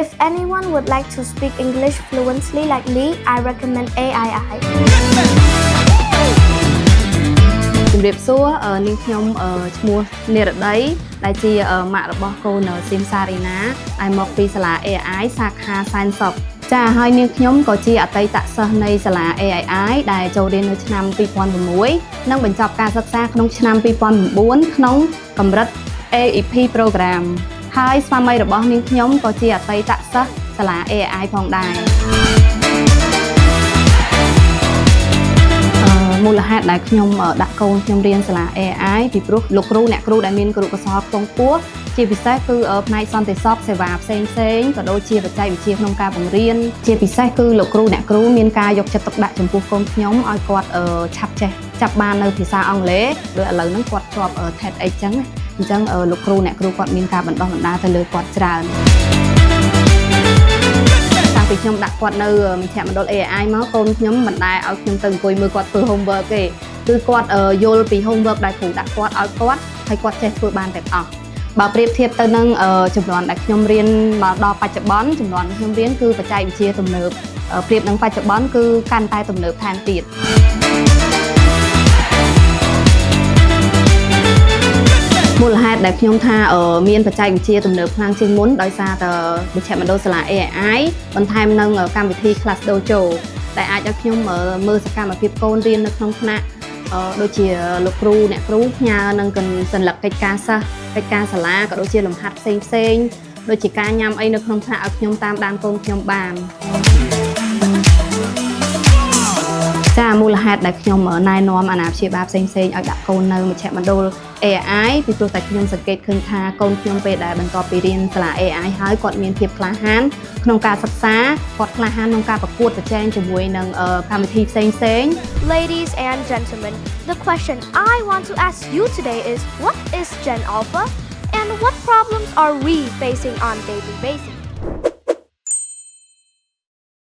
If anyone would like to speak English fluently like Lee, I recommend AII. ជំរាបសួរនាងខ្ញុំឈ្មោះនិរដីដែលជាម៉ាក់របស់កូនស៊ីមសារីណាដែលមកពីសាលា AI សាខាសែនសុខចាហើយនាងខ្ញុំក៏ជាអតីតសិស្សនៃសាលា AII ដែលចូលរៀននៅឆ្នាំ2006និងបញ្ចប់ការសិក្សាក្នុងឆ្នាំ2009ក្នុងកម្រិត AEP Program ហើយស្វាមីរបស់នាងខ្ញុំក៏ជាអតីតសិស្សសាលា AII ផងដែរមូលហេតុដែលខ្ញុំដាក់កូនខ្ញុំរៀនសាលា AI ពីព្រោះលោកគ្រូអ្នកគ្រូដែលមានគរុកោសល្យខ្ពង់ខ្ពស់ជាពិសេសគឺផ្នែកសន្តិសុខសេវាផ្សេងក៏ដូចជាបច្ចេកវិទ្យាក្នុងការបង្រៀនជាពិសេសគឺលោកគ្រូអ្នកគ្រូមានការយកចិត្តទុកដាក់ចំពោះកូនខ្ញុំឲ្យគាត់ឆាប់ចេះចាប់បាននៅភាសាអង់គ្លេសដោយឥឡូវហ្នឹងគាត់ជាប់ TEDx ចឹងអញ្ចឹងលោកគ្រូអ្នកគ្រូគាត់មានការបណ្ដុះបណ្ដាលទៅលើគាត់ច្រើនពីខ្ញុំដាក់គាត់នៅមជ្ឈមណ្ឌល AI មកកូនខ្ញុំមិនដែលឲ្យខ្ញុំទៅអង្គុយមើលគាត់ធ្វើ homework ទេគឺគាត់យល់ពី homework ដែលគ្រូដាក់គាត់ឲ្យគាត់ហើយគាត់ចេះធ្វើបានទាំងអស់បើប្រៀបធៀបទៅនឹងចំនួនដែលខ្ញុំរៀនមកដល់បច្ចុប្បន្នចំនួនខ្ញុំរៀនគឺបច្ចេកវិទ្យាទំនើបប្រៀបនឹងបច្ចុប្បន្នគឺកាន់តែទំនើបថែមទៀតមូលហេតុដែលខ្ញុំថាមានបច្ចេកវិទ្យាទំនើបខ្លាំងជាងមុនដោយសារតែមជ្ឈមណ្ឌលសាលា AI បន្ថែមនឹងកម្មវិធី Class Dojo ដែលអាចឲ្យខ្ញុំមើលសកម្មភាពកូនរៀននៅក្នុងថ្នាក់ដូចជាលោកគ្រូអ្នកគ្រូផ្ញើនឹងសញ្ញាកិច្ចការសិស្សកិច្ចការសាលាក៏ដូចជាលំហាត់ផ្សេងដូចជាការញ៉ាំអីនៅក្នុងថ្នាក់ឲ្យខ្ញុំតាមដានកូនខ្ញុំបានចាមូលហេតុដែលខ្ញុំណែនាំអាណាព្យាបាលផ្សេងឲ្យដាក់កូននៅមជ្ឈមណ្ឌល AI ពីព្រោះតែខ្ញុំសង្កេតឃើញថាកូនខ្ញុំពេលដែលបន្ទាប់ពីរៀនសាលា AI ហើយគាត់មានភាពក្លាហានក្នុងការសិក្សាគាត់ក្លាហានក្នុងការប្រកួតប្រជែងជាមួយនឹងកម្មវិធីផ្សេង Ladies and gentlemen, the question I want to ask you today is what is Gen Alpha and what problems are we facing on daily basis?